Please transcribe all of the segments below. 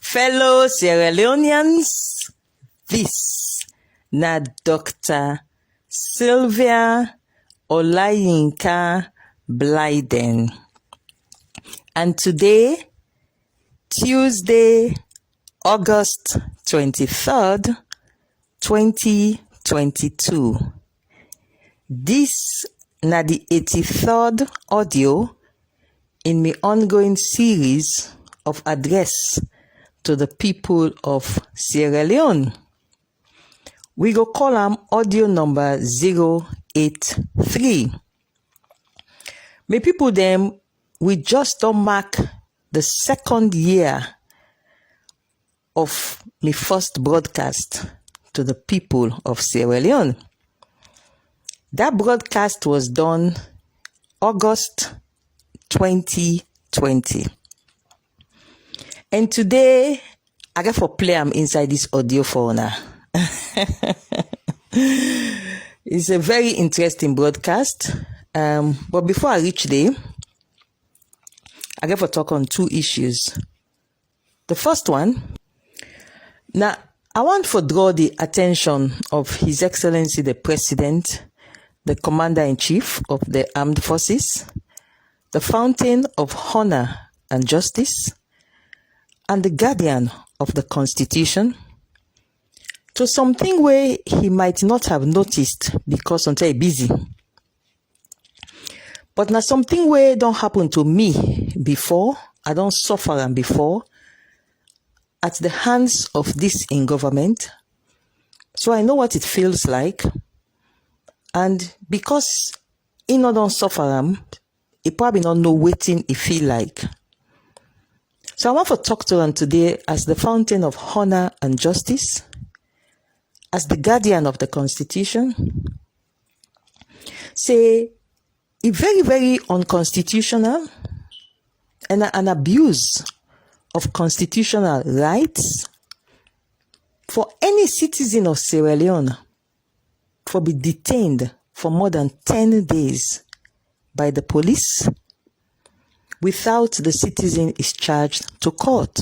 Fellow Sierra Leoneans, this na Dr. Sylvia Blyden. And today, Tuesday, August 23rd, 2022. This na the 83rd audio in my ongoing series of address to the people of Sierra Leone. We go call them audio number 083. My people them, we just don't mark the second year of my first broadcast to the people of Sierra Leone. That broadcast was done August 2020. And today, I got for play I'm inside this audio for now. It's a very interesting broadcast. But before I reach there, I got for talk on two issues. The first one, now I want to draw the attention of His Excellency the President, the Commander-in-Chief of the Armed Forces, the Fountain of Honor and Justice, and the guardian of the Constitution, to something where he might not have noticed because until he's busy. But now something where don't happen to me before, I don't suffer them before, at the hands of this in government. So I know what it feels like. And because he not don't suffer them, he probably not know what it feel like. So I want to talk to them today as the fountain of honor and justice, as the guardian of the Constitution. Say, it's very, very unconstitutional and an abuse of constitutional rights for any citizen of Sierra Leone to be detained for more than 10 days by the police without the citizen is charged to court.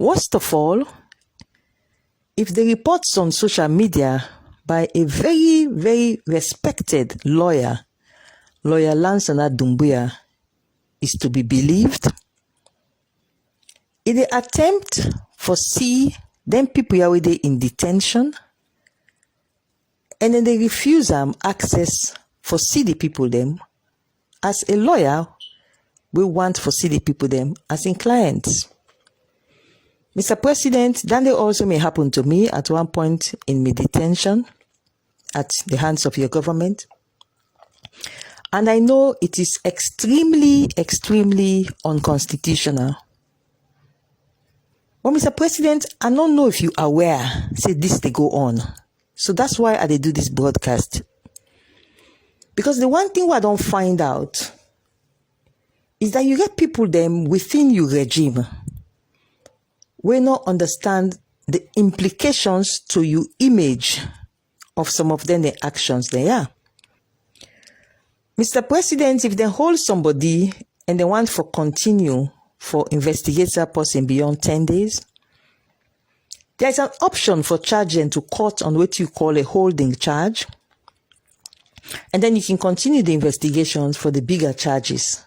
Worst of all, if the reports on social media by a very, very respected lawyer Lansana Dumbuya, is to be believed, in the attempt for see them people are already in detention, and then they refuse them access for see the people them. As a lawyer, we want for see the people them as in clients. Mr. President, that also may happen to me at one point in my detention at the hands of your government. And I know it is extremely, extremely unconstitutional. But Mr. President, I don't know if you are aware, say this they go on. So that's why I do this broadcast. Because the one thing I don't find out is that you get people them within your regime will not understand the implications to your image of some of them the actions they are. Mr. President, if they hold somebody and they want for continue for investigate that person beyond 10 days, there is an option for charging to court on what you call a holding charge. And then you can continue the investigations for the bigger charges.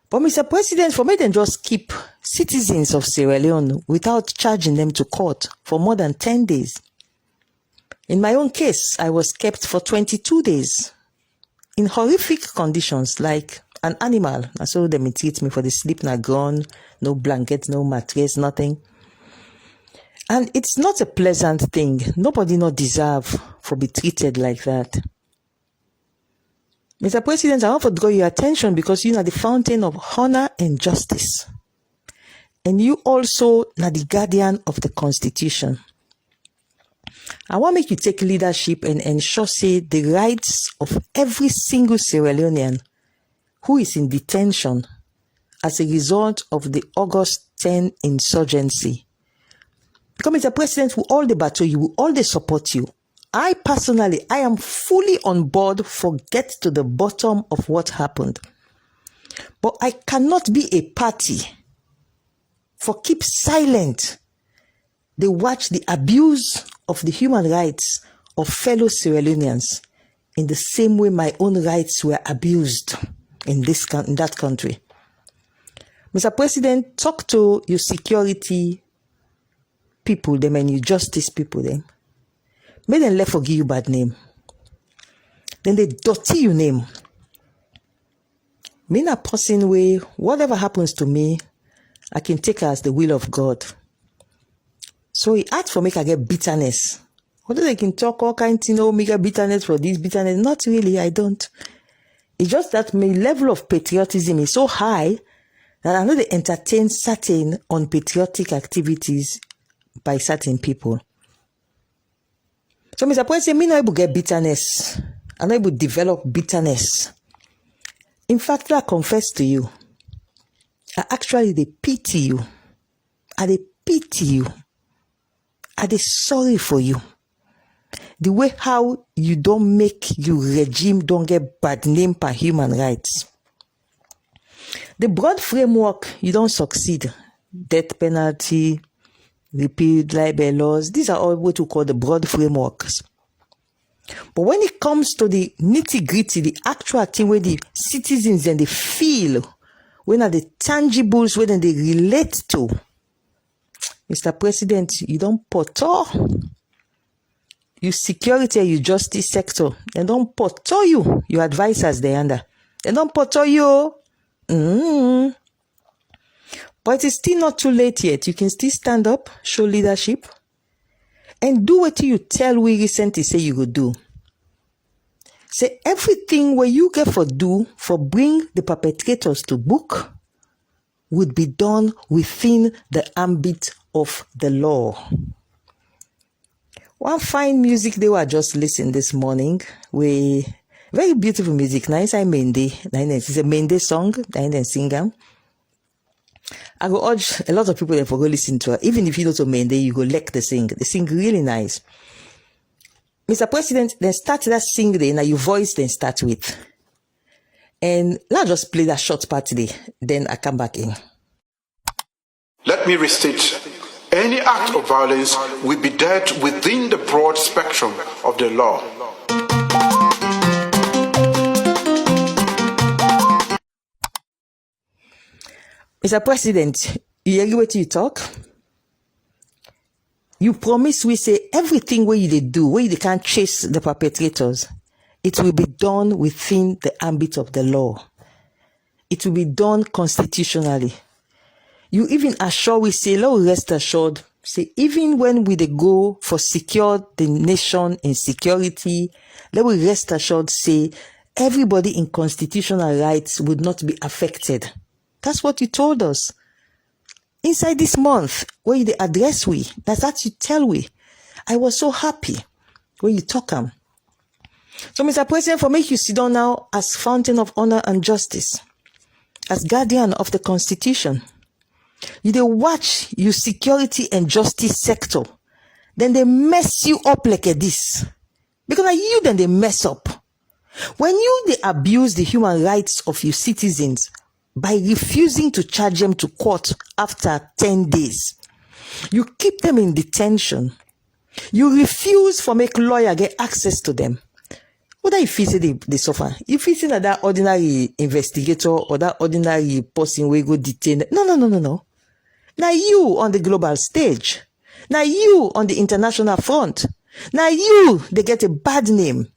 But Mr. President, for me, then just keep citizens of Sierra Leone without charging them to court for more than 10 days. In my own case, I was kept for 22 days in horrific conditions like an animal. And so they treat me for the sleep na ground, no blanket, no mattress, nothing. And it's not a pleasant thing. Nobody not deserve for be treated like that. Mr. President, I want to draw your attention because you are the fountain of honor and justice. And you also are the guardian of the Constitution. I want to make you take leadership and ensure, say, the rights of every single Sierra Leonean who is in detention as a result of the August 10 insurgency. Because Mr. President, will all the battle you, will all the support you. I am fully on board for get to the bottom of what happened. But I cannot be a party for keep silent. They watch the abuse of the human rights of fellow Sierra Leoneans in the same way my own rights were abused in that country. Mr. President, talk to your security people, them, and your justice people, them. May them let forgive you bad name. Then they dirty your name. Me na person way, whatever happens to me, I can take as the will of God. So he asked for make I get bitterness. Whether they can talk all kinds, me get bitterness for this, bitterness. Not really, I don't. It's just that my level of patriotism is so high that I know they entertain certain unpatriotic activities by certain people. So Mr. President, me not able to get bitterness. I'm not able to develop bitterness. In fact, I confess to you, I actually they pity you. They pity you. They sorry for you. The way how you don't make your regime don't get bad name per human rights. The broad framework, you don't succeed. Death penalty, repealed libel laws, these are all what we call the broad frameworks. But when it comes to the nitty-gritty, the actual thing where the citizens and they feel, when are the tangibles, when they relate to, Mr. President, you don't portray your security and your justice sector. They don't portray you, your advisors they under. They don't portray you. But it is still not too late yet. You can still stand up, show leadership, and do what you tell we recently say you will do. Say everything where you get for do for bring the perpetrators to book would be done within the ambit of the law. One fine music they were just listening this morning. Very beautiful music. Nice I Mende. It's a Mende song. I sing them. I go urge a lot of people for go listen to her. Even if you don't know Mende, you go like the sing. They sing really nice. Mr. President, then start that sing there. Now your voice then start with. And let's just play that short part today. Then I come back in. Let me restate. Any act of violence will be dealt within the broad spectrum of the law. Mr. President, you agree what you talk? You promise we say everything where you do, where you can't chase the perpetrators, it will be done within the ambit of the law. It will be done constitutionally. You even assure we say, let rest assured, say even when we go for secure the nation in security, let we rest assured say everybody in constitutional rights would not be affected. That's what you told us. Inside this month, where you address we, that's what you tell we. I was so happy when you talk them. So, Mr. President, for make you sit down now as fountain of honor and justice, as guardian of the Constitution, you they watch your security and justice sector, then they mess you up like this. Because you then they mess up. When you they abuse the human rights of your citizens, by refusing to charge them to court after 10 days. You keep them in detention. You refuse for make lawyer get access to them. Whether you feel they suffer. You feel that ordinary investigator or that ordinary person will go detain. No. Now you on the global stage. Now you on the international front. Now you, they get a bad name.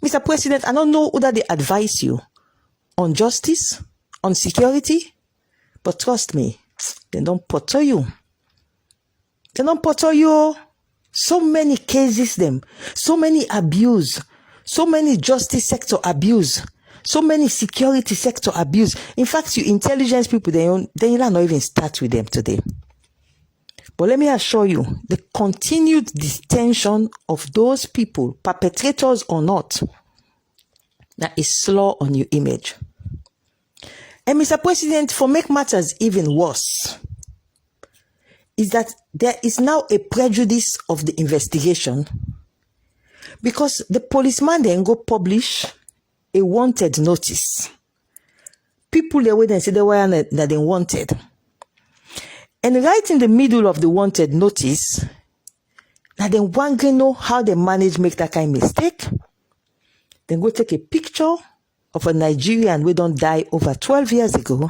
Mr. President, I don't know whether they advise you on justice, on security, but trust me, they don't portray you. They don't portray you. So many cases them, so many abuse, so many justice sector abuse, so many security sector abuse. In fact, you intelligence people, they not even start with them today. But let me assure you, the continued detention of those people, perpetrators or not, that is slaw on your image. And Mr. President, for make matters even worse, is that there is now a prejudice of the investigation because the policeman then go publish a wanted notice people there wait and say they were that they wanted. And right in the middle of the wanted notice, now they want to know how they manage make that kind of mistake. Then go take a picture of a Nigerian who don't die over 12 years ago.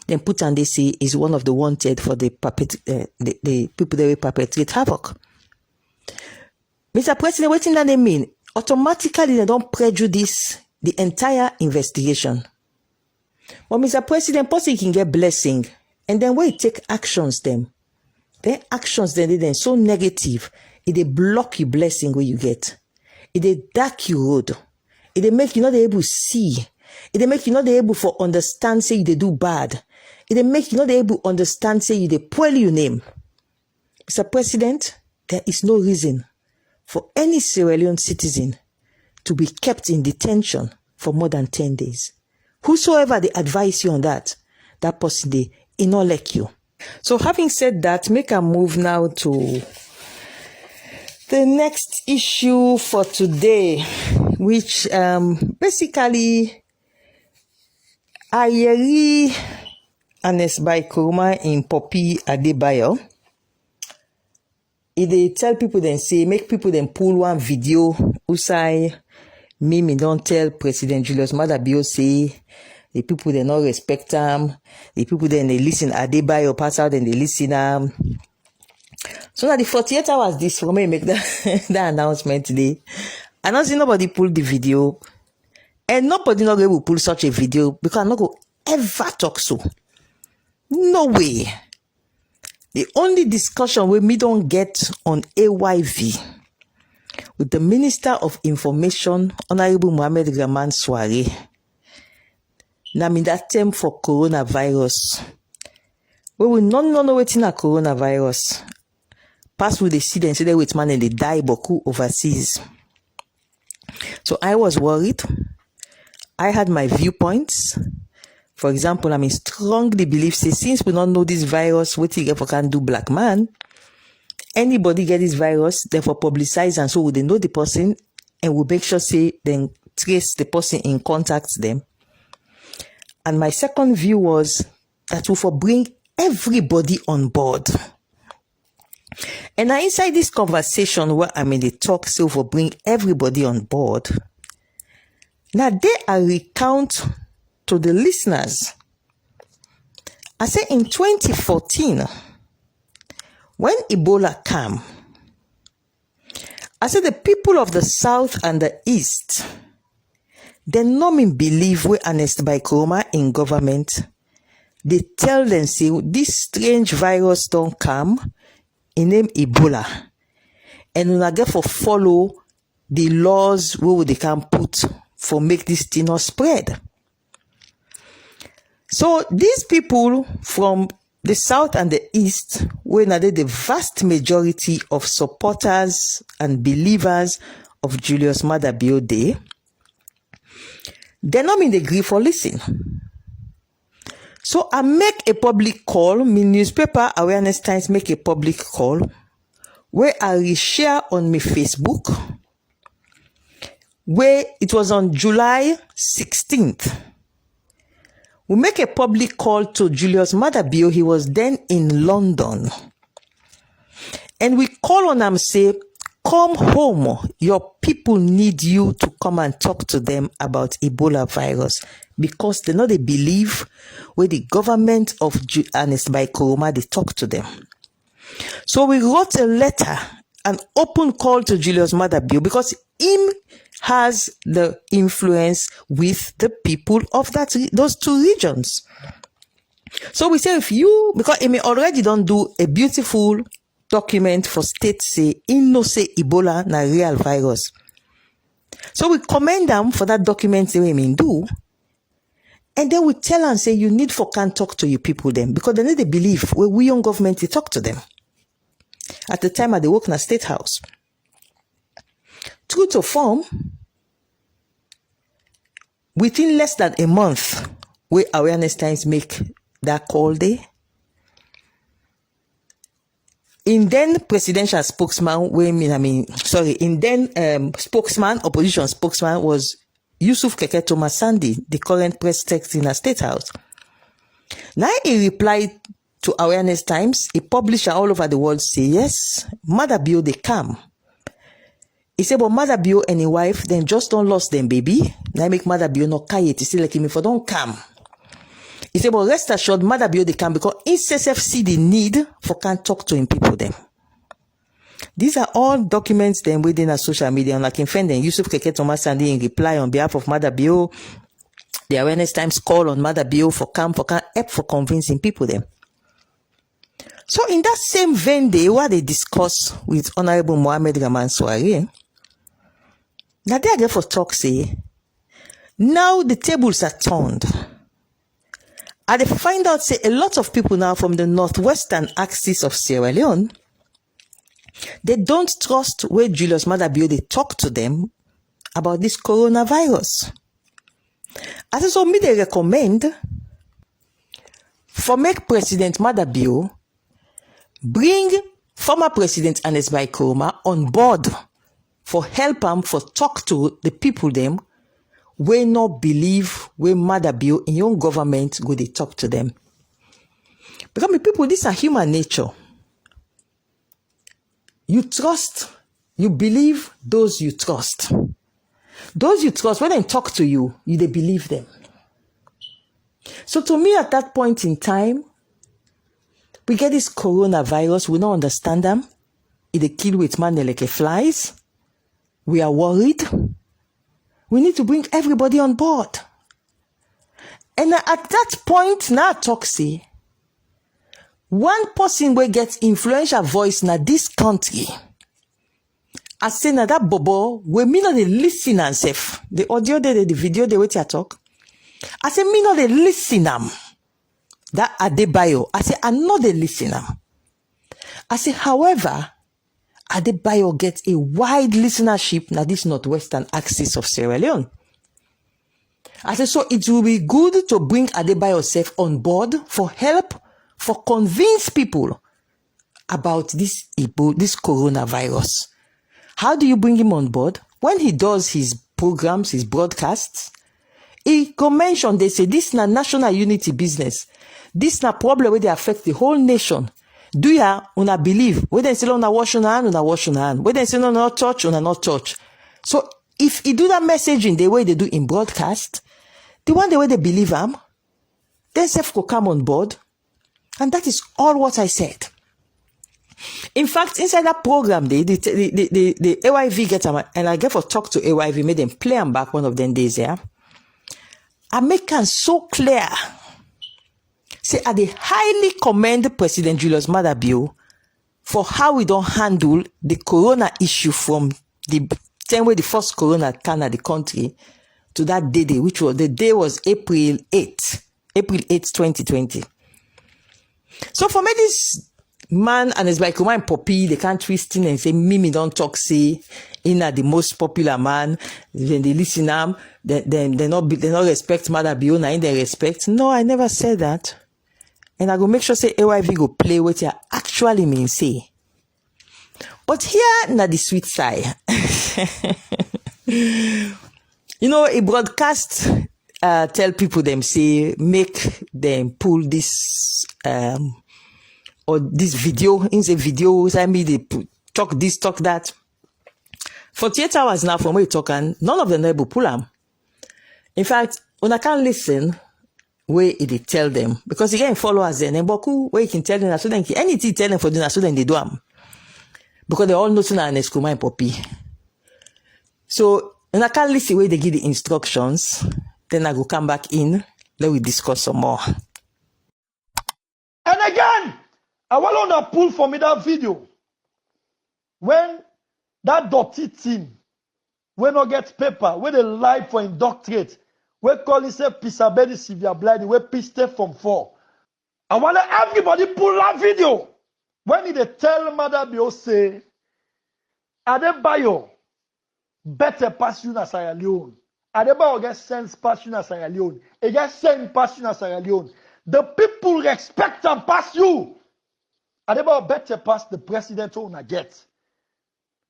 Then put on they say is one of the wanted for the people that will perpetrate havoc. Mr. President, what that they mean? Automatically they don't prejudice the entire investigation. But Mr. President, possibly can get blessing, and then when you take actions, then actions then so negative, they block your blessing where you get. They dark your road. They make you not able to see. They make you not able to understand say they do bad. They make you not able to understand say they spoil your name. Mr. President, there is no reason for any Sierra Leone citizen to be kept in detention for more than 10 days. Whosoever they advise you on that person they not like you. So having said that, make a move now to the next issue for today, which basically Ayeri Ade Bayo in Poppy Ade Bayo. They tell people then say, make people then pull one video usai me don't tell President Julius Maada Bio say the people they not respect him, the people then they listen Ade Bayo pass out and they listen So now the 48 hours this for me make that announcement today. I don't see nobody pull the video. And nobody not will pull such a video because I'm not going to ever talk so. No way. The only discussion we don't get on AYV with the Minister of Information, Honorable Mohammed Raman Soare, now in that term for coronavirus. We will not know waiting a coronavirus. Pass with the seed and say they wait man and they die boku overseas. So I was worried. I had my viewpoints. For example, I strongly believe say since we don't know this virus, what you can do black man. Anybody get this virus, therefore publicize and so they know the person and we make sure say then trace the person in contact them. And my second view was that we for bring everybody on board. And now inside this conversation where they talk so for bring everybody on board. Now they are recount to the listeners. I say in 2014, when Ebola came, I said the people of the South and the East, they no mean believe we honest by Kuruma in government. They tell them say this strange virus don't come in name Ebola. And when I get for follow the laws where they can put for make this thing not spread. So these people from the South and the East, when are they the vast majority of supporters and believers of Julius Maada Bio Day, they not mean they agree for listen. So I make a public call, my newspaper Awareness Times make a public call, where I reshare on my Facebook, where it was on July 16th. We make a public call to Julius Maada Bio. He was then in London. And we call on him say, come home. Your people need you to come and talk to them about Ebola virus. Because they know they believe where the government of Ade Bayo they talk to them. So we wrote a letter, an open call to Julius Maada Bio because him has the influence with the people of those two regions. So we say if you, because he may already don't do a beautiful document for state say, in no say Ebola na real virus. So we commend them for that document they may do. And then we tell and say, you need for can talk to your people then, because they need to believe where we young government, they talk to them. At the time, I they work in a state house. True to form, within less than a month, where Awareness Times make that call day, in then presidential spokesman, spokesman, opposition spokesman was Yusuf Keke Thomas Sandy, the current press secretary in the State House. Now he replied to Awareness Times, a publisher all over the world, say, yes, Mother Bio, they come. He said, but Mother Bio and his wife, then just don't lost them, baby. Now make Mother Bio not carry it. He said, like him, if I don't come. He said, but rest assured, Mother Bio, they come because ICSF see the need for can talk to him people them. These are all documents then within our social media. And I can find them. Yusuf Keke Thomas Sandy in reply on behalf of Mother Bio. The Awareness Times call on Mother Bio for help for convincing people them. So in that same vein day, what they discuss with Honorable Mohammed Raman Soare, now they are for talk say, now the tables are turned. And they find out say a lot of people now from the northwestern axis of Sierra Leone, they don't trust where Julius Mother Bio they talk to them about this coronavirus. As so me they recommend for make President Mother Bio bring former President Ade Bayo on board for help them for talk to the people them we not believe we Mother Bio in your government go they talk to them. Because the people, this are human nature. You trust, you believe those you trust. Those you trust, when they talk to you, they believe them. So to me, at that point in time, we get this coronavirus, we don't understand them. It kill with man like flies. We are worried. We need to bring everybody on board. And at that point, now talk say, one person will get influential voice na this country. I say na that bobo, we me not the listen and safe. The audio, the video, the way to talk. I say me not the listen am. That Ade Bayo. I say I not the listen am. I say, however, Ade Bayo gets a wide listenership na this northwestern axis of Sierra Leone. I say, so it will be good to bring Ade Bayo self on board for help, for convince people about this coronavirus. How do you bring him on board? When he does his programs, his broadcasts, he go mention, they say, this is na national unity business. This is na problem where they affect the whole nation. Do ya una believe? When they say una wash una hand, una wash una hand. When they say una not touch, una not touch. So if he do that messaging the way they do in broadcast, the way they believe him, then self could come on board. And that is all what I said. In fact, inside that program, the AYV get them, and I get for talk to AYV, made them play them back one of them days, yeah. I make it so clear. Say, I highly commend President Julius Mother Bio for how we don't handle the corona issue from the time where the first corona came at the country to that day, which was the day was April 8th, 2020. So for me, this man and his like and Poppy, they can't twist in and say, Mimi don't talk, say, in the most popular man, when they listen them, they not respect Mother Bio, and they respect. No, I never said that. And I go make sure say AYV go play what you actually mean say. But here na the sweet side. You know, a broadcast tell people them say make them pull this or this video in the videos. I mean they talk this, talk that. 48 hours now from where you talking, none of them able pull them. In fact, when I can't listen, where they tell them, because you get followers then, and Boku, where you can tell them, so then anything tell them for dinner, so then they do them. Because they all know so now an Eskuma and Poppy. So, and I can't listen where they give the instructions, then I go come back in, then we discuss some more. And again, I want to pull for me that video. When that dirty team, when not get paper, when they lie for indoctrinate, we call himself Pisabedi Sylvia Blyden, we pissed from 4. I want everybody pull that video. When they tell Mother Bio say, Ade Bayo better pass you na Sierra Leone. Ade Bayo get sense pass you na Sierra Leone. He get sense pass you na Sierra Leone. The people respect and pass you. Ade Bayo better pass the president who na get.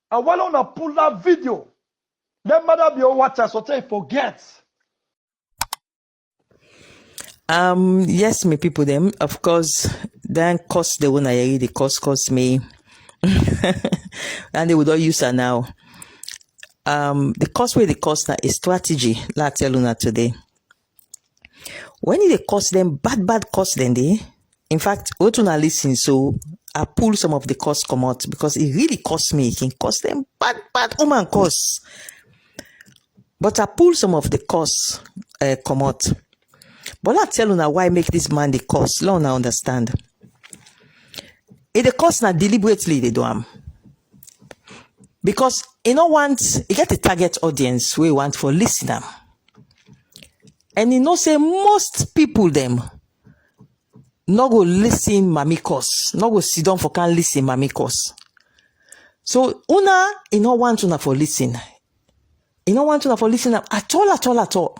I want to pull that video. Then Mother Bayo watch us, so they forget. Yes, me people them. Of course, then cost the one I read, the cost me. And they would all use her now. The cost where they cost now is strategy. Let's tell you today. When they cost them bad cost then they, in fact, what to listen, so I pull some of the costs come out because it really cost me. It can cost them bad woman costs. But I pull some of the costs come out. But I tell you now why make this man the cost. Let now understand. It the cost now deliberately they do them. Because you know want you get a target audience we want for listener. And you know say most people them no go listen mami course. No go sit down for can listen mami course. So una you no want una for listen. You no want una for listen at all.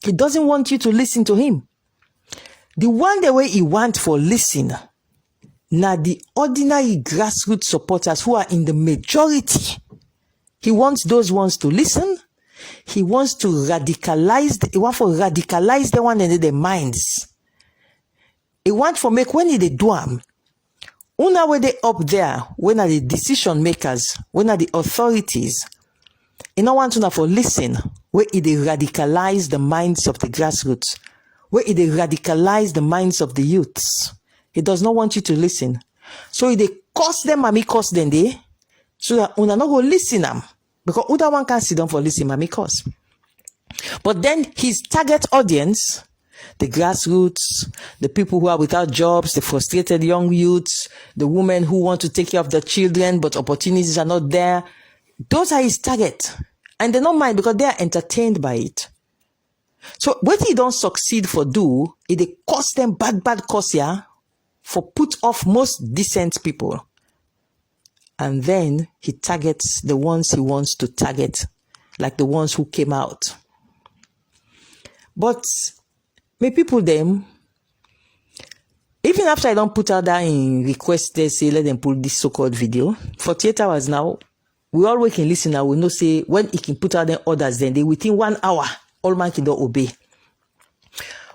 He doesn't want you to listen to him. The one the way he want for listen, now the ordinary grassroots supporters who are in the majority. He wants those ones to listen. He wants to radicalize. He want for radicalize the one in their minds. He want for make when they do them. Una where they up there, when are the decision makers, when are the authorities. You don't want to for listen, where they radicalize the minds of the grassroots, where they radicalize the minds of the youths. He does not want you to listen. So they cost them, mami cost them they, so that una not go listen them. Because other one can sit down for listen, mami cost. But then his target audience, the grassroots, the people who are without jobs, the frustrated young youths, the women who want to take care of their children, but opportunities are not there. Those are his target. And they don't mind because they are entertained by it. So what he don't succeed for do, it cost them bad cost yeah, for put off most decent people. And then he targets the ones he wants to target, like the ones who came out. But my people them, even after I don't put out that in request, they say let them pull this so-called video. 48 hours now, we all can listen now. We know say when he can put out the orders, then they within 1 hour, all man can don't obey.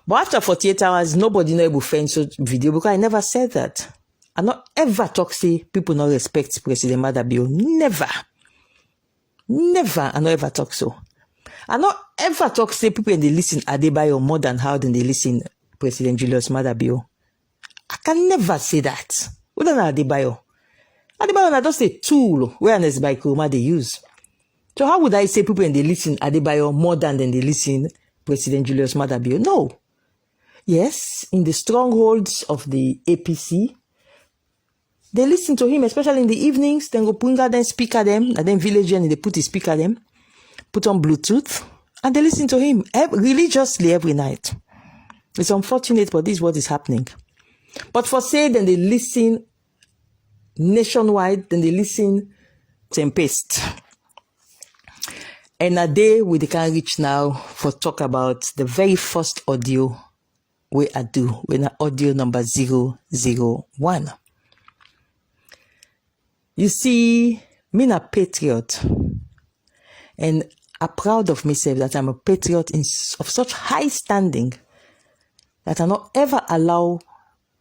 But after 48 hours, nobody know able to find such video because I never said that. I not ever talk say people not respect President Ade Bayo. Never. I not ever talk so. I not ever talk say people they listen Ade Bayo more than how they listen President Julius Ade Bayo. I can never say that. What than Ade Bayo? Ade Bayo na just a tool where an by Kuruma they use. So how would I say people they listen Ade Bayo more than they listen President Julius Ade Bayo? No. Yes, in the strongholds of the APC, they listen to him, especially in the evenings. Then go punga, then speaker them, and then village and they put his speaker them, put on Bluetooth, and they listen to him religiously every night. It's unfortunate, but this is what is happening. But for say, then they listen nationwide, then they listen tempest. And a day we can reach now for talk about the very first audio we I do, when audio number 001. You see, me a patriot, and I'm proud of myself that I'm a patriot of such high standing that I not ever allow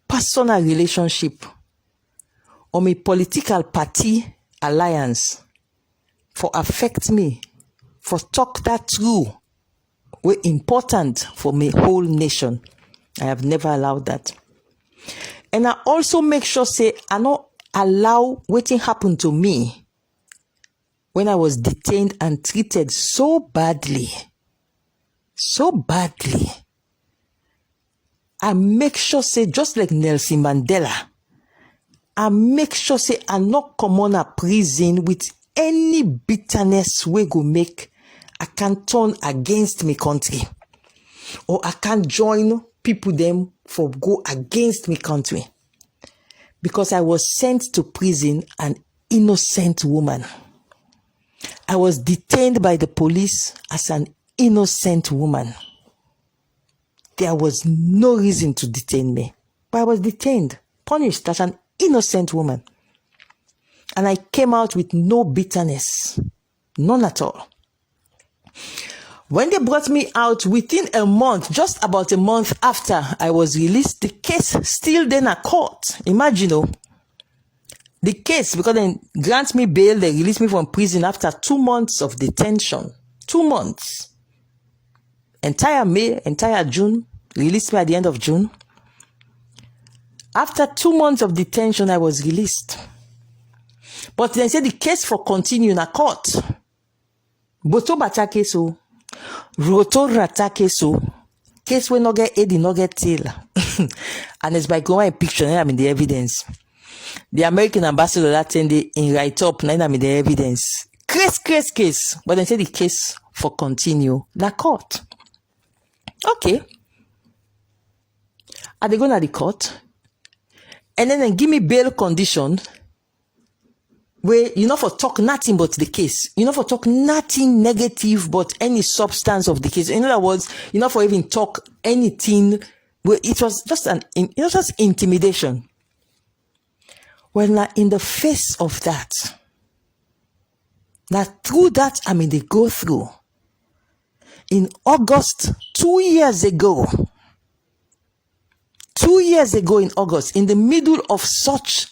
personal relationship or my political party alliance for affect me, for talk that through, were important for my whole nation. I have never allowed that. And I also make sure say I not allow what happened to me when I was detained and treated so badly. I make sure say just like Nelson Mandela, I make sure say I not come on a prison with any bitterness we go make I can turn against my country. Or I can't join people them for go against my country. Because I was sent to prison an innocent woman. I was detained by the police as an innocent woman. There was no reason to detain me. But I was detained, punished as an innocent woman. And I came out with no bitterness. None at all. When they brought me out within a month, just about a month after I was released, the case still then at court. Imagine, the case, because they grant me bail, they release me from prison after 2 months of detention. 2 months. Entire May, entire June, released me at the end of June. After 2 months of detention, I was released. But they said the case for continue in a court. Boto bata case o. Roto rata case o. Case we no get head, no get tail. And it's by going a picture, and I'm in the evidence. The American ambassador that day in write up, and I'm in the evidence. Case. But they said the case for continue na court. Okay. Are they going to the court? And then they give me bail condition where you know for talk nothing but the case. You know for talk nothing negative but any substance of the case. In other words, you know for even talk anything where it was just just intimidation. Well, now in the face of that, now through that they go through. In August, 2 years ago, 2 years ago in August, in the middle of such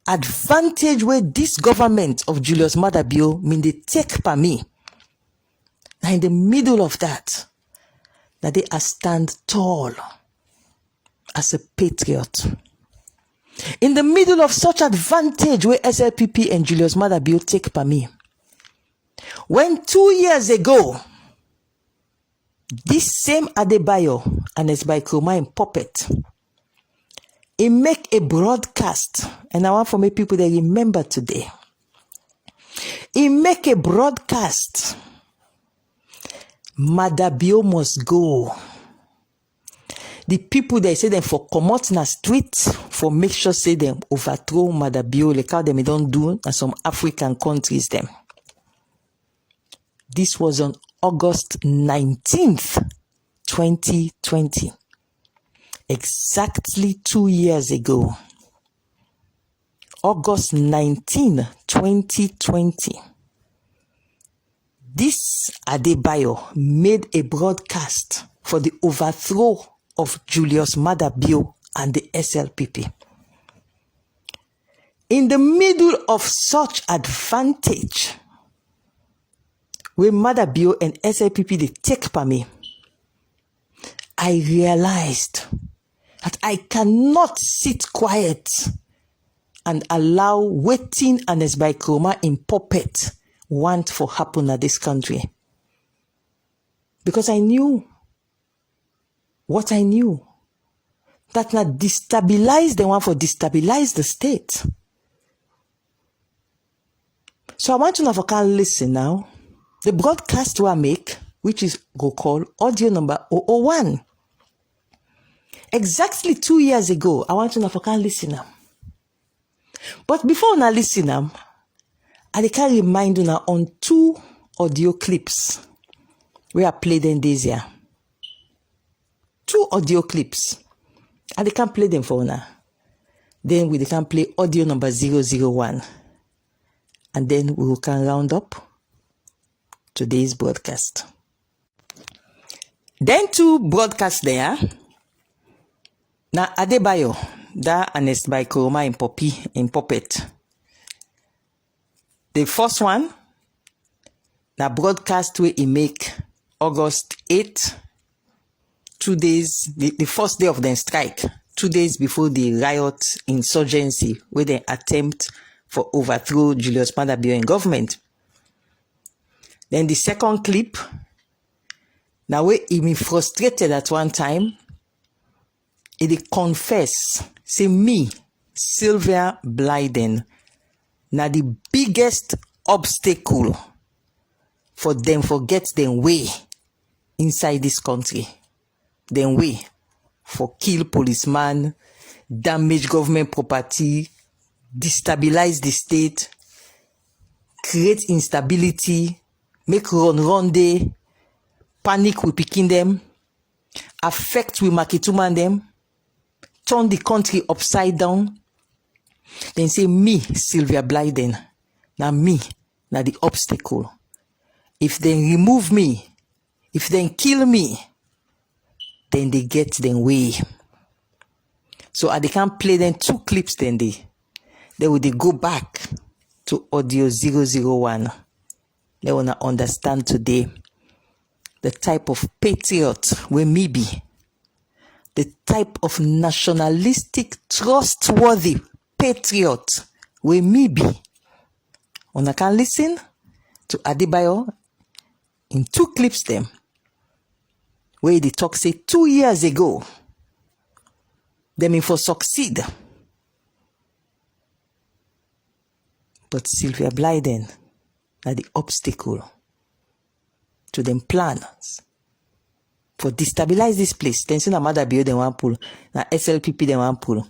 advantage where this government of Julius Maada Bio they take by me. Now in the middle of that they are stand tall as a patriot. In the middle of such advantage where SLPP and Julius Maada Bio take by me. When 2 years ago, this same Ade Bayo and his Nkrumah in puppet, he make a broadcast, and I want for me people that remember today. He make a broadcast. Maada Bio must go. The people they say them for come out in the street for make sure say them overthrow Maada Bio like how them don't do in some African countries them. This was on August 19th, 2020. Exactly 2 years ago. August 19, 2020. This Ade Bayo made a broadcast for the overthrow of Julius Maada Bio and the SLPP. In the middle of such advantage, when Maada Bio and SLPP they take by me, I realized that I cannot sit quiet and allow waiting and as by Nkrumah in puppet want for happen at this country. Because I knew what I knew. That not destabilize the one for destabilize the state. So I want to know if I can listen now. The broadcast I make, which is go call audio number 001. Exactly 2 years ago, I want to know if I can listen now. But before I listen now, I can remind you now on 2 audio clips where I played them this year. 2 audio clips. And they can play them for now. Then we can play audio number 001. And then we can round up today's broadcast. Then 2 broadcasts there. Now Ade Bayo, that announced by Nkrumah in puppet. The first one, the broadcast where he make August 8, 2 days, the first day of the strike, 2 days before the riot insurgency, where they attempt for overthrow Julius Maada Bio in government. Then the second clip, now where he been frustrated at one time, he confess, say me, Sylvia Blyden, now the biggest obstacle for them forget them way inside this country. Them way for kill policeman, damage government property, destabilize the state, create instability, make run day, panic with picking them, affect with Makituma them, turn the country upside down. Then say me, Sylvia Blyden, now me, now the obstacle. if they remove me, if they kill me, then they get them way. So they can't play them 2 clips, then they will go back to audio 001. They want to understand today the type of patriot we may be, the type of nationalistic, trustworthy patriot we may be. Una can listen to Ade Bayo in 2 clips them, where they talk say 2 years ago, them for succeed. But Sylvia Blyden are the obstacle to them plans for destabilize this place. Then say na Ade Bayo they want pull, na SLPP they want pull.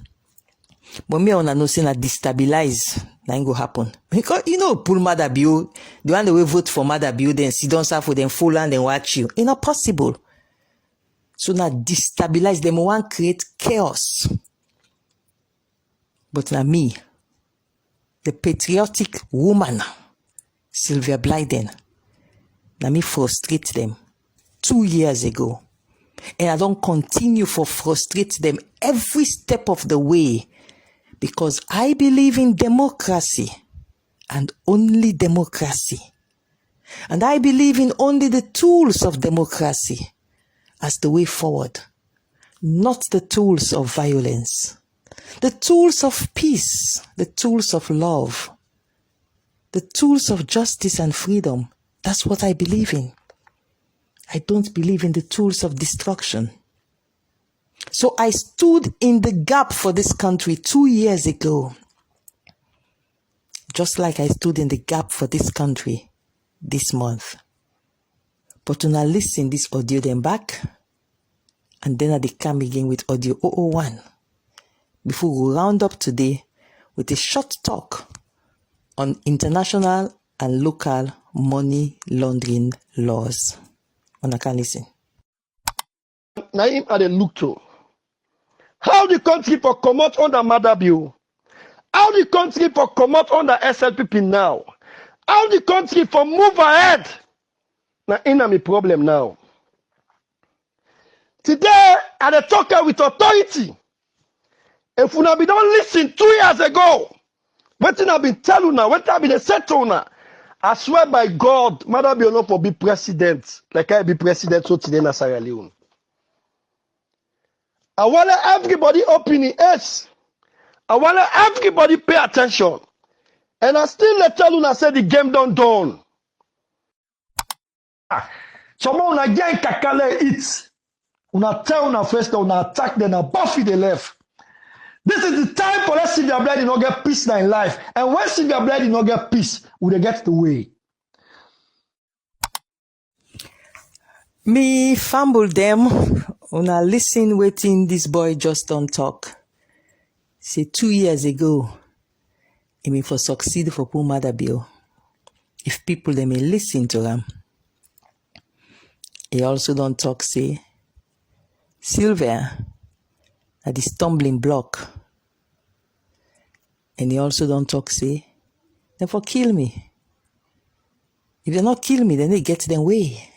But me on know say na destabilize na go happen. Because pull Ade Bayo, the one they will vote for Ade Bayo, then sit down for them full and then watch you. It's not possible. So now destabilize them, want create chaos. But now me, the patriotic woman, Sylvia Blyden, now me frustrate them 2 years ago. And I don't continue for frustrate them every step of the way, because I believe in democracy and only democracy. And I believe in only the tools of democracy as the way forward, not the tools of violence, the tools of peace, the tools of love, the tools of justice and freedom. That's what I believe in. I don't believe in the tools of destruction. So I stood in the gap for this country 2 years ago, just like I stood in the gap for this country this month. But when I listen this audio then back, and then they come again with audio 001, before we round up today with a short talk on international and local money laundering laws. And I can listen. Now him at the look to. How the country for come out under Ade Bayo? How the country for come out under SLPP now? How the country for move ahead? Now in a problem now. Today, I dey talk with authority. If una be don't listen 2 years ago, what I been tell una, what I been say to una, I swear by God, Ade Bayo no for be president, like I be president so today na Sierra Leone. I want everybody open the ears. I want everybody pay attention. And I still let tell una say the game done. Someone again kakale it. Una tell una first, una attack, then a buffy the left. This is the time for us Sylvia Blyden not get peace now in life. And when Sylvia Blyden not get peace, we they get the way. Me fumble them. Una listen waiting this boy just don't talk. Say 2 years ago, he may for succeed for pull Ade Bayo. If people they may listen to him. He also don't talk say Sylvia at the stumbling block. And he also don't talk say, therefore kill me. If they not kill me, then they get them way.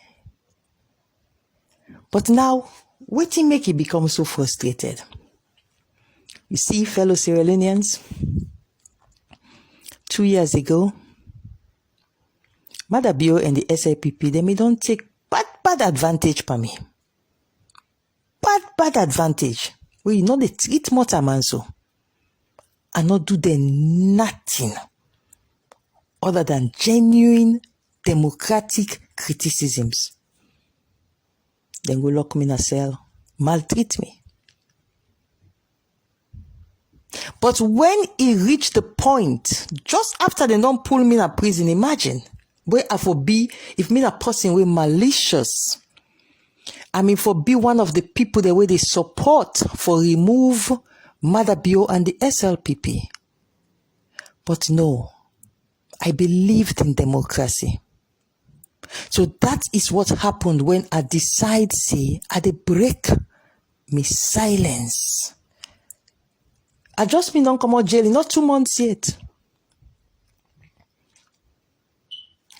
But now, waiting make he become so frustrated. You see, fellow Sierra Leoneans, 2 years ago, Ade Bayo and the SIPP, they may don't take bad advantage for me. Bad advantage. Where you know they treat Motaman so. And not do them nothing other than genuine democratic criticisms. Then go lock me in a cell, maltreat me. But when he reached the point, just after they don't pull me in a prison, imagine, where I for be, if me a person we malicious, I mean for be one of the people the way they support for remove Ade Bayo and the SLPP. But no, I believed in democracy. So that is what happened when I decide say I dey break me silence. I just been don't come out jail, not 2 months yet.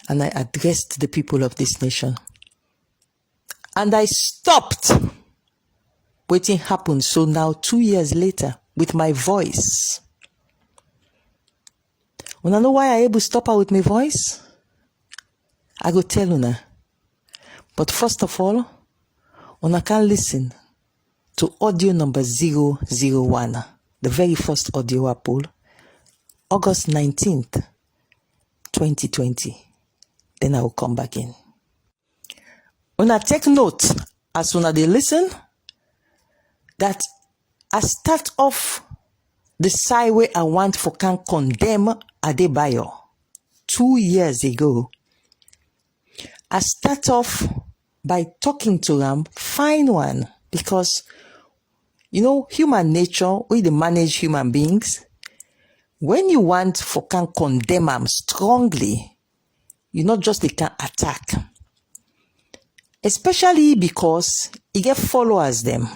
and I addressed the people of this nation. And I stopped. Waiting happened. So now 2 years later, with my voice. Una know why I able to stop her with my voice? I go tell una. But first of all, una can listen to audio number 001, the very first audio I pulled, August 19th, 2020. Then I will come back in. Una take note, as una they listen, that I start off the side where I want for can condemn Ade Bayo 2 years ago. I start off by talking to them, fine one, because, you know, human nature, we they manage human beings. When you want for can condemn them strongly, you not just they can attack. Especially because you get followers them.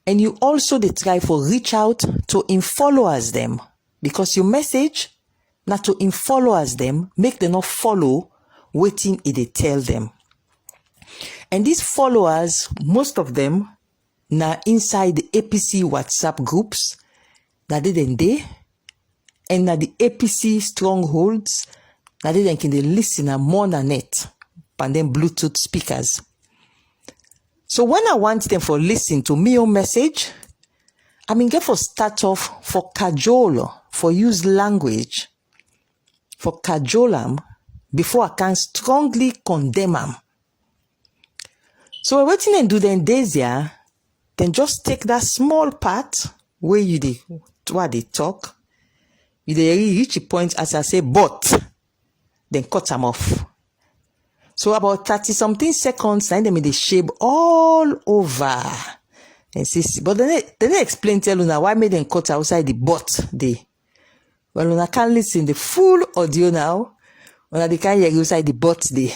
And you also they try for reach out to in followers them. Because your message, not to in followers them, make them not follow waiting if they tell them. And these followers, most of them, now inside the APC WhatsApp groups, that they then they, and now the APC strongholds, that they then can they listen and more than it, and then Bluetooth speakers. So when I want them for listen to me own message, I mean get for start off for cajole, for use language, for cajole them, before I can strongly condemn them. So waiting and do then days here, then just take that small part where you dey what they talk, you dey reach a point as I say but, then cut them off. So about 30 something seconds, and then they shape all over. And see, but then they explain tell Una why made them cut outside the but they. Well, Una can't listen the full audio now. Una they can't hear outside the but they.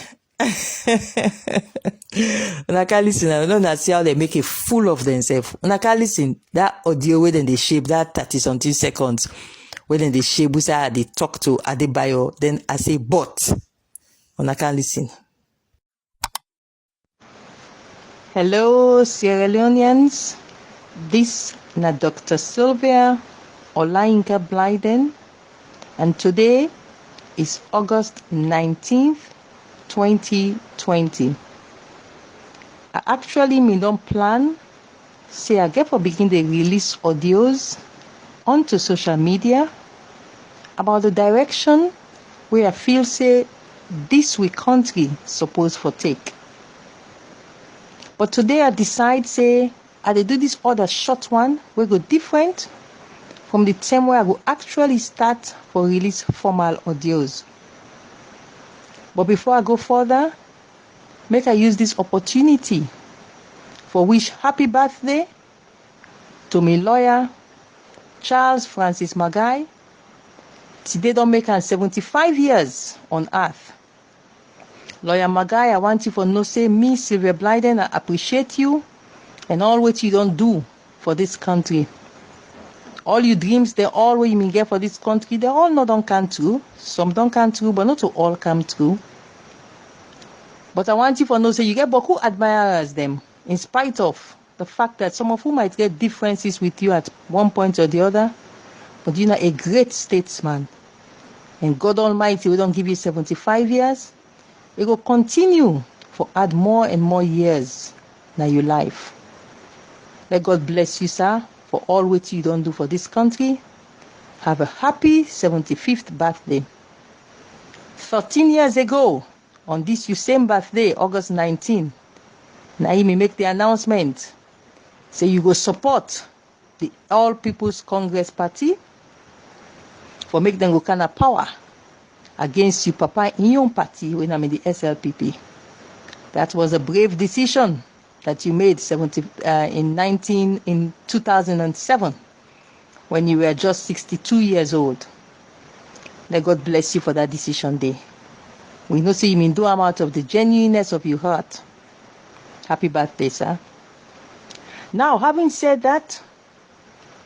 Una can't listen. I don't see how they make a fool of themselves. Una can't listen that audio where then they shape that 30 something seconds. Where then they shape outside they talk to Ade Bayo. Then I say but. Una can't listen. Hello, Sierra Leoneans. This na Dr. Sylvia Blyden, and today is August 19th, 2020. I actually me don't plan, say I get for begin the release audios onto social media about the direction where I feel say this we country supposed for take. But today I decide say I dey do this other short one we go different from the time where I go actually start for release formal audios. But before I go further, make I use this opportunity for wish happy birthday to my lawyer Charles Francis Magai. Today don't make am 75 years on earth. Lawyer Magai, I want you for know say me, Sylvia Blyden, I appreciate you and all what you don't do for this country. All your dreams, they all what you may get for this country, they all not don't come true. Some don't come true, but not to all come true. But I want you for know say you get beaucoup admirers them, in spite of the fact that some of who might get differences with you at one point or the other, but you're a great statesman. And God Almighty will don't give you 75 years. It will continue for add more and more years in your life. Let God bless you, sir, for all what you don't do for this country. Have a happy 75th birthday. 13 years ago, on this your same birthday, August 19, Naimi make the announcement. Say you go support the All People's Congress Party for make them go kind of power against you, Papa, in your party when I'm in the SLPP. That was a brave decision that you made in 2007 when you were just 62 years old. Let God bless you for that decision day. We know see you mean do them out of the genuineness of your heart. Happy birthday, sir. Now, having said that,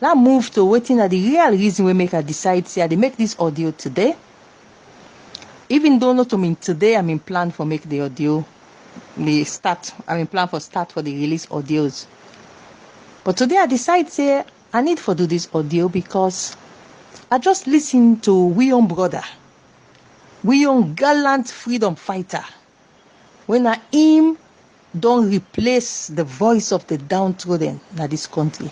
now move to waiting at the real reason we make her decide say they make this audio today. Even though not to me today, I'm in plan for make the audio, I'm in plan for start for the release audios. But today I decide say I need for do this audio because I just listen to we own brother, we own gallant freedom fighter. When I him don't replace the voice of the downtrodden in this country,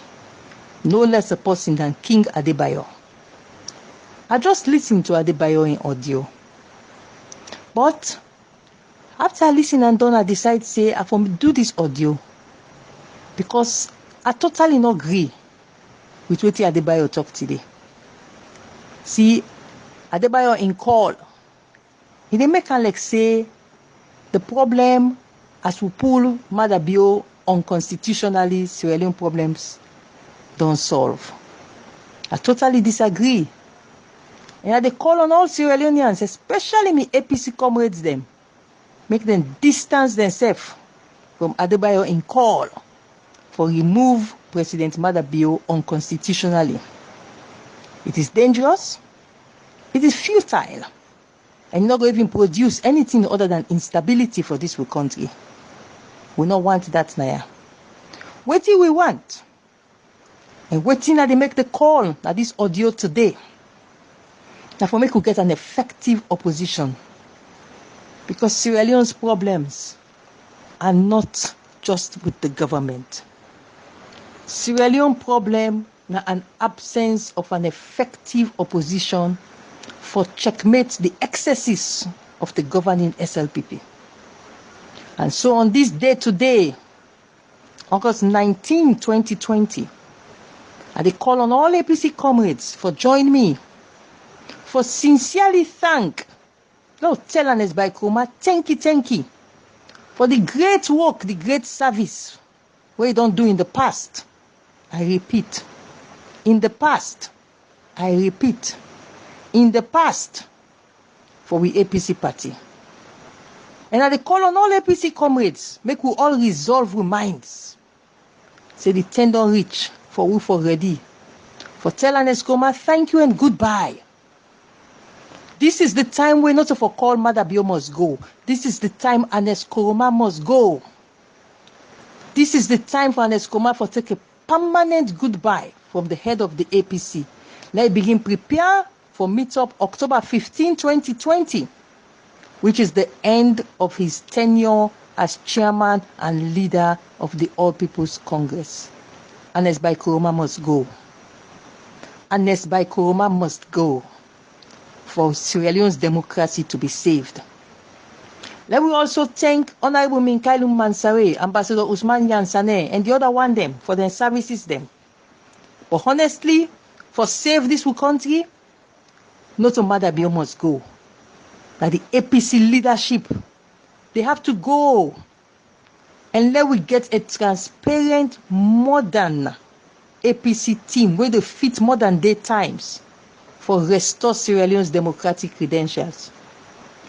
no less a person than King Ade Bayo. I just listen to Ade Bayo in audio. But after I listen and done, I decide say I for do this audio because I totally not agree with what Ade Bayo talk today. See, Ade Bayo in call, he dey make like say the problem as we pull Mother Bio unconstitutionally Sierra Leone problems don't solve. I totally disagree. And I dey call on all Sierra Leoneans, especially me APC comrades them, make them distance themselves from Ade Bayo in call for remove President Mother Bio unconstitutionally. It is dangerous, it is futile, and not going to even produce anything other than instability for this country. We don't want that now. What do we want? And waiting that they make the call at this audio today. Now for me to get an effective opposition. Because Sierra Leone's problems are not just with the government. Sierra Leone problem na an absence of an effective opposition for checkmate the excesses of the governing SLPP. And so on this day today, August 19, 2020, I dey call on all APC comrades for join me for sincerely thank Lord Ade Bayo, thank you for the great work, the great service we don't do in the past. I repeat, in the past, I repeat, in the past for we APC party. And I dey call on all APC comrades, make we all resolve our minds. Say the tender reach for we for ready. For tell Ade Bayo, thank you and goodbye. This is the time we not for call Mother Bio must go. This is the time Ade Bayo must go. This is the time for Ade Bayo for take a permanent goodbye from the head of the APC. Let begin prepare for meet-up October 15, 2020, which is the end of his tenure as chairman and leader of the All People's Congress. Ade Bayo must go. Ade Bayo must go for Sierra Leone's democracy to be saved. Let me also thank Honorable Minkailu Mansare, Ambassador Usman Yansane, and the other one them for their services them. But honestly, for save this country, not Mother Bio must go. That the APC leadership, they have to go. And let we get a transparent, modern APC team where they fit modern day times for restore Sierra Leone's democratic credentials.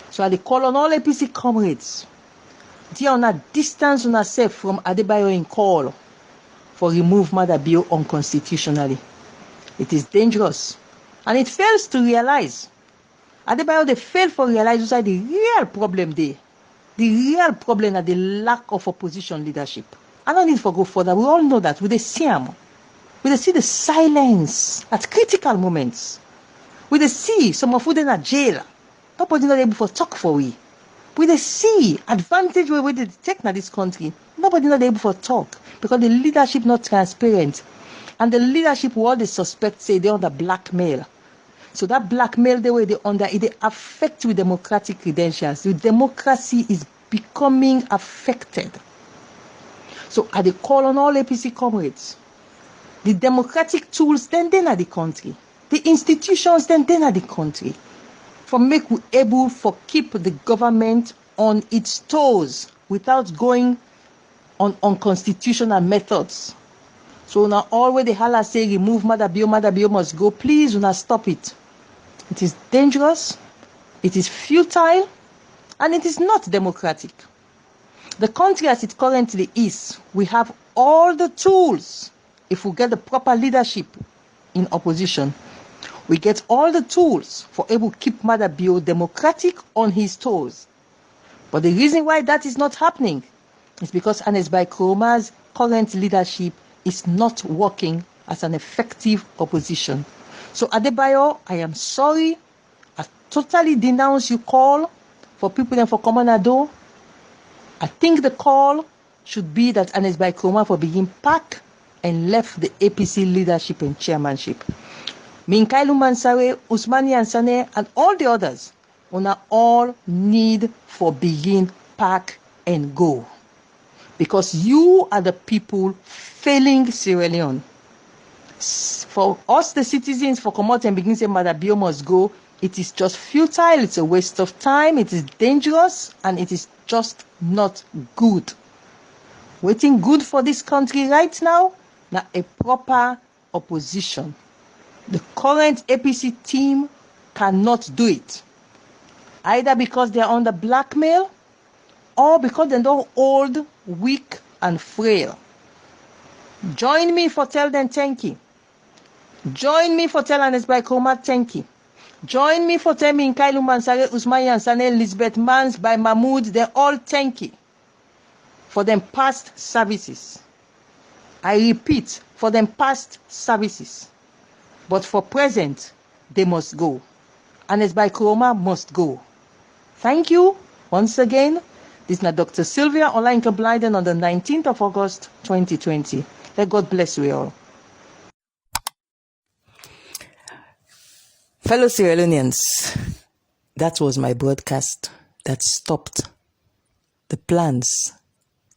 So I call on all APC comrades, they are not distance on ourselves from Ade Bayo in call for remove Mother Bio unconstitutionally. It is dangerous. And it fails to realize. Ade Bayo, they fail to realize that the real problem there. The real problem is the lack of opposition leadership. I don't need to go further. We all know that. We see them. We see the silence at critical moments. We see some of them in jail. Nobody not able to talk for we. We see advantage where they take in this country. Nobody not able to talk because the leadership not transparent. And the leadership what they suspect say they under blackmail. So that blackmail the way they under it affect with democratic credentials. The democracy is becoming affected. So I dey call on all APC comrades. The democratic tools then are the country. The institutions then are the country. For make we able for keep the government on its toes without going on unconstitutional methods. So now all where the holla say remove Mother Bio must go, please do not stop it. It is dangerous, it is futile, and it is not democratic. The country as it currently is, we have all the tools, if we get the proper leadership in opposition, We get all the tools for able to keep Mother Bayo democratic on his toes. But the reason why that is not happening is because Ernest Bai Koroma's current leadership is not working as an effective opposition. So Ade Bayo, I am sorry. I totally denounce your call for people and for Common Ado. I think the call should be that Ernest Bai Koroma for begin pack and left the APC leadership and chairmanship. Minkailu Mansare, Usmani Ansane, and all the others, una all need for begin pack and go. Because you are the people failing Sierra Leone. For us, the citizens, for come out and begin say Mother Bayo must go, it is just futile, it's a waste of time, it is dangerous, and it is just not good. Waiting good for this country right now, now a proper opposition. The current APC team cannot do it. Either because they are under blackmail or because they're not old, weak, and frail. Join me for tell them thank you. Join me for tell Ernest Bai Koroma thank you. Join me for tell me Nkailu Mansare, Usmani Ansane, Elizabeth Mans, by Mahmoud, they all thank you for them past services. I repeat, for them past services. But for present, they must go. Ernest Bai Koroma must go. Thank you once again. This is now Dr. Sylvia Blyden on the 19th of August, 2020. Let God bless you all. Fellow Sierra Leoneans, that was my broadcast that stopped the plans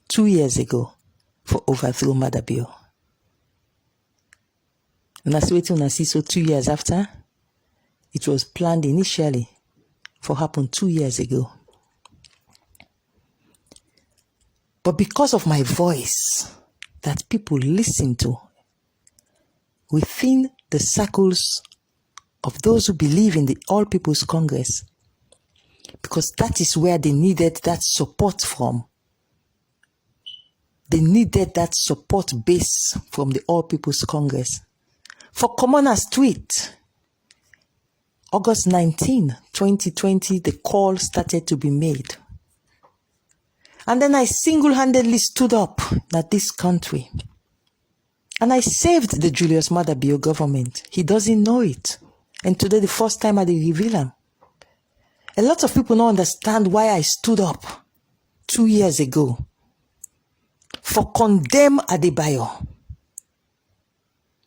2 years ago for overthrow Mother Bayo. And as waiting to see, so 2 years after, it was planned initially for happen 2 years ago. But because of my voice that people listen to within the circles of those who believe in the All People's Congress, because that is where they needed that support from. They needed that support base from the All People's Congress. For Commoners tweet, August 19, 2020, the call started to be made. And then I single-handedly stood up at this country. And I saved the Julius Mother Bayo government. He doesn't know it. And today, the first time I reveal him. A lot of people don't understand why I stood up 2 years ago for condemn Ade Bayo.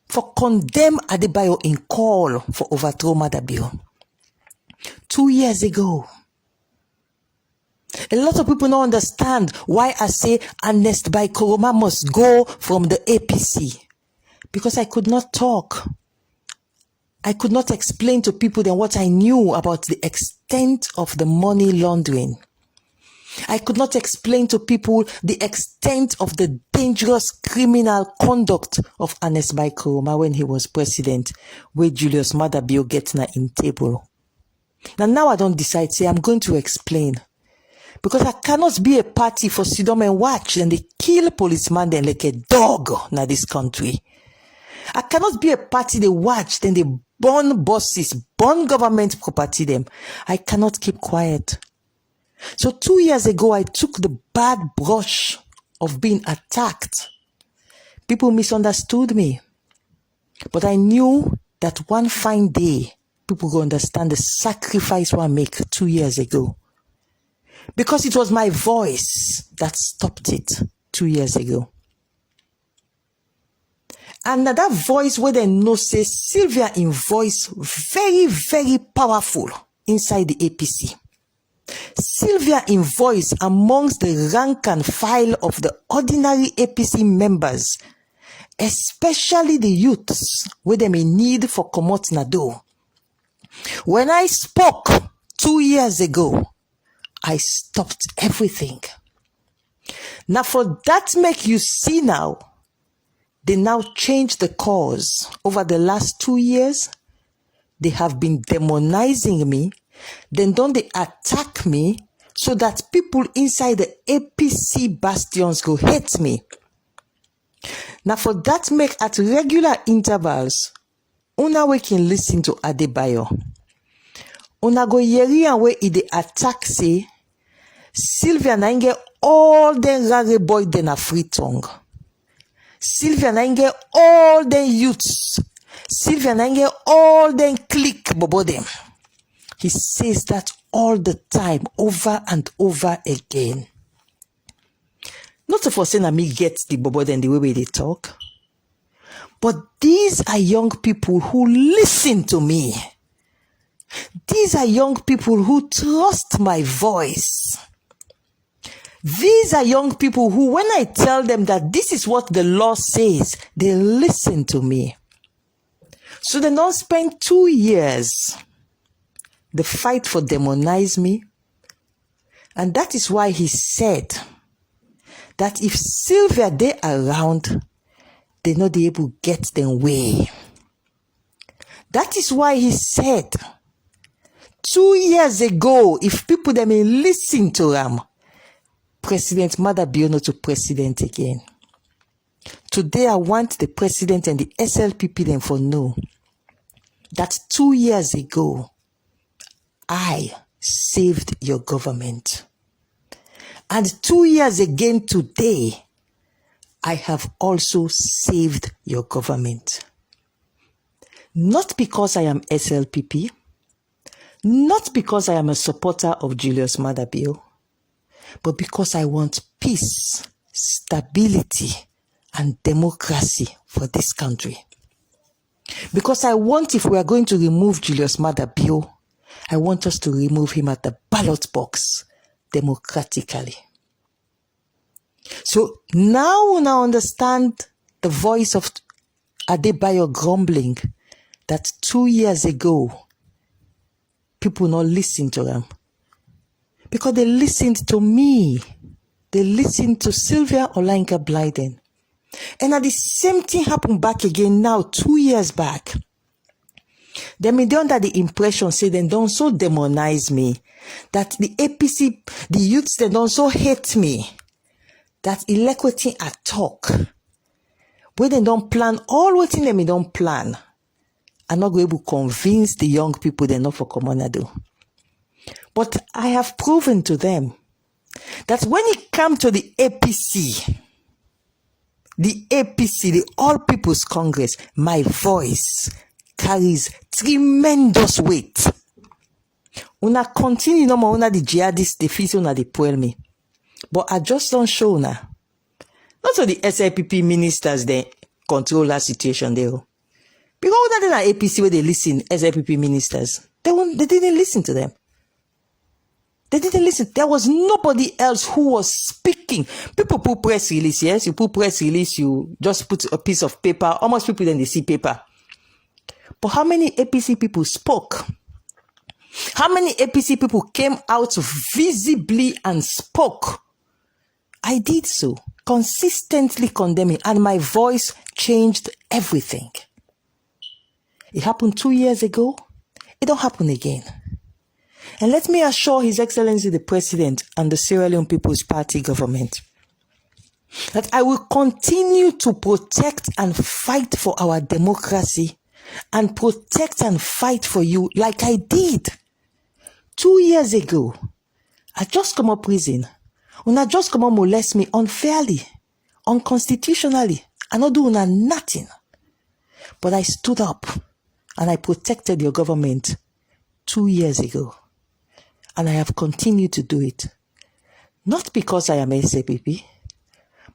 For condemn Ade Bayo in call for overthrow Mother Bayo. 2 years ago. A lot of people don't understand why I say Ernest Bai Koroma must go from the APC. Because I could not talk. I could not explain to people then what I knew about the extent of the money laundering. I could not explain to people the extent of the dangerous criminal conduct of Ernest Bai Koroma when he was president, where Julius Mother Bayo get na in table. Now I don't decide, say I'm going to explain. Because I cannot be a party for sit down and watch and they kill policeman then like a dog na this country. I cannot be a party they watch, then they burn buses, burn government property them. I cannot keep quiet. So 2 years ago, I took the bad brush of being attacked. People misunderstood me. But I knew that one fine day, people will understand the sacrifice I make 2 years ago. Because it was my voice that stopped it 2 years ago. And that voice where they know say Sylvia in voice very, very powerful inside the APC. Sylvia in voice amongst the rank and file of the ordinary APC members, especially the youths where they may need for comot nado. When I spoke 2 years ago, I stopped everything. Now for that make you see now, they now change the cause. Over the last 2 years, they have been demonizing me. Then don't they attack me so that people inside the APC bastions go hate me. Now for that make at regular intervals, una we can listen to Ade Bayo. Una go yeri and we dey attack say Sylvia na get all den rare boy den a free tongue. Sylvia na get all den youths. Sylvia na get all den click bobo them. He says that all the time, over and over again. Not for saying that me get the bobo then the way they talk. But these are young people who listen to me. These are young people who trust my voice. These are young people who, when I tell them that this is what the law says, they listen to me. So they don't spend 2 years. They fight for demonize me. And that is why he said that if Sylvia they around, they not be able to get them way. That is why he said 2 years ago, if people they may listen to him, President Ade Bayo not to president again. Today I want the president and the SLPP them for know that 2 years ago, I saved your government. And 2 years again today, I have also saved your government. Not because I am SLPP, not because I am a supporter of Julius Ade Bayo, but because I want peace, stability, and democracy for this country. Because I want, if we are going to remove Julius Ade Bayo, I want us to remove him at the ballot box democratically. So now I understand the voice of Ade Bayo grumbling that 2 years ago, people not listen to him. Because they listened to me. They listened to Sylvia Blyden. And at the same thing happened back again now, 2 years back. They may be under the impression, say they don't so demonize me, that the APC, the youths, they don't so hate me, that equity at talk, where they don't plan, all what in them they don't plan, are not going to convince the young people they're not for common do. But I have proven to them that when it comes to the APC, the All People's Congress, my voice carries tremendous weight. Una continue no more, una the jihadists, the feel una the pull me. But I just don't show now. Not so the SIPP ministers they control that situation there. Because that in APC where they listen, SIPP ministers, they didn't listen to them. They didn't listen. There was nobody else who was speaking. People put press release, yes? You put press release, you just put a piece of paper. Almost people then they see paper. But how many APC people spoke? How many APC people came out visibly and spoke? I did so, consistently condemning, and my voice changed everything. It happened 2 years ago. It don't happen again. And let me assure His Excellency the President and the Sierra Leone People's Party government that I will continue to protect and fight for our democracy and protect and fight for you like I did 2 years ago. I just come up prison. Una just come up molest me unfairly, unconstitutionally. I not do nothing. But I stood up and I protected your government 2 years ago. And I have continued to do it. Not because I am a SAPP,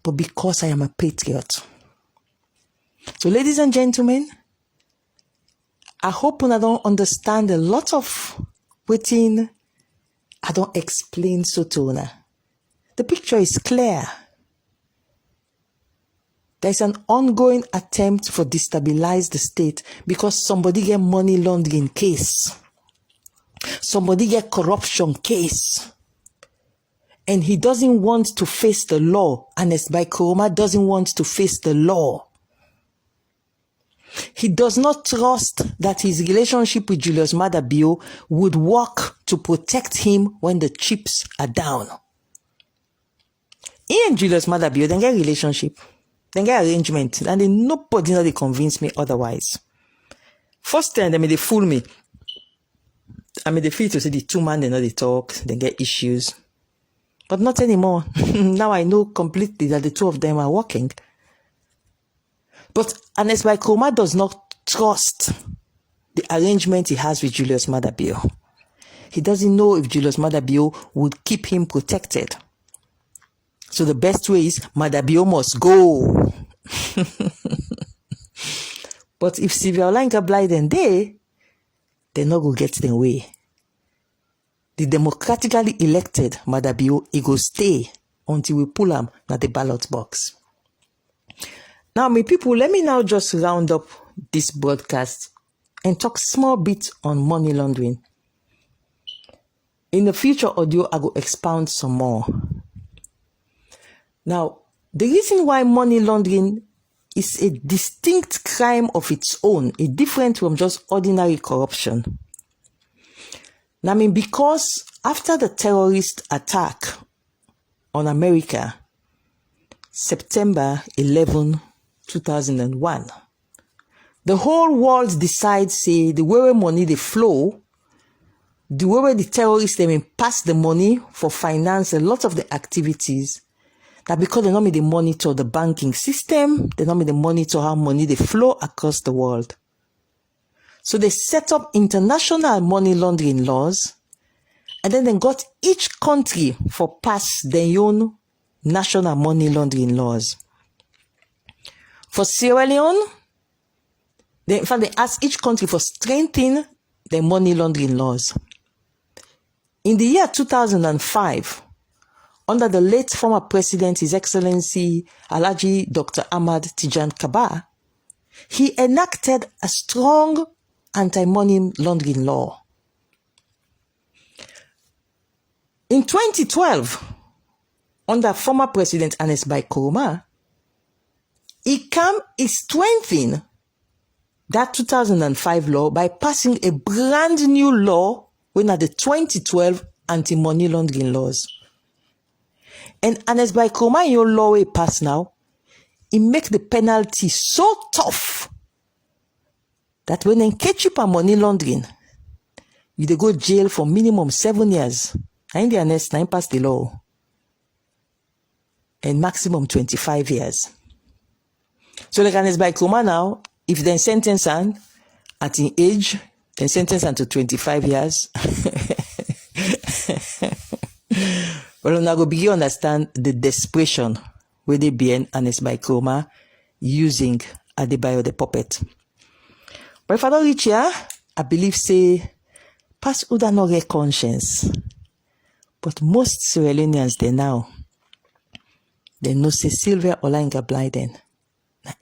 but because I am a patriot. So ladies and gentlemen, I hope I don't understand a lot of waiting. I don't explain so to una. The picture is clear. There's an ongoing attempt for destabilize the state because somebody get money laundering case. Somebody get corruption case. And he doesn't want to face the law. And Ernest Bai Koroma doesn't want to face the law. He does not trust that his relationship with Julius Ade Bayo would work to protect him when the chips are down. He and Julius Ade Bayo, they get relationship. They get arrangement. And then nobody convince me otherwise. First time, they fool me. They feel to say the two man, they know they talk, they get issues. But not anymore. Now I know completely that the two of them are working. But Ade Bayo does not trust the arrangement he has with Julius Maada Bio. He doesn't know if Julius Maada Bio would keep him protected. So the best way is Maada Bio must go. But if Sylvia Blyden they not go get them way. The democratically elected Maada Bio, he go stay until we pull him at the ballot box. Now, my people, let me now just round up this broadcast and talk small bit on money laundering. In the future audio, I will expound some more. Now, the reason why money laundering is a distinct crime of its own, is different from just ordinary corruption. Now, because after the terrorist attack on America, September 11, 2001, the whole world decides, say, the way money they flow, the way the terrorists they pass the money for finance a lot of the activities, that because they don't monitor the banking system, they don't monitor how money they flow across the world. So they set up international money laundering laws, and then they got each country for pass their own national money laundering laws. For Sierra Leone, in fact, they asked each country for strengthening their money laundering laws. In the year 2005, under the late former president, His Excellency Alhaji Dr. Ahmad Tijan Kaba, he enacted a strong anti-money laundering law. In 2012, under former president Ade Bayo, he strengthened that 2005 law by passing a brand new law when at the 2012 anti-money laundering laws. And Ade Bayo, your law he passed now, it make the penalty so tough that when they catch you for money laundering, you dey go jail for minimum 7 years. And the next 9 pass the law. And maximum 25 years. So like Ade Bayo now, if they sentence him at an age, they sentence him to 25 years. Well, now go begin understand the desperation where they be in Ade Bayo using Ade Bayo the puppet. But if I don't reach here, I believe say pass Uda no get conscience. But most Sierra Leoneans they know say Sylvia Blyden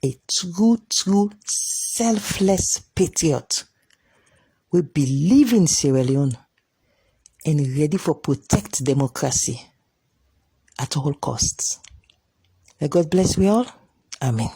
a true selfless patriot. We believe in Sierra Leone and ready for protect democracy at all costs. May God bless we all. Amen.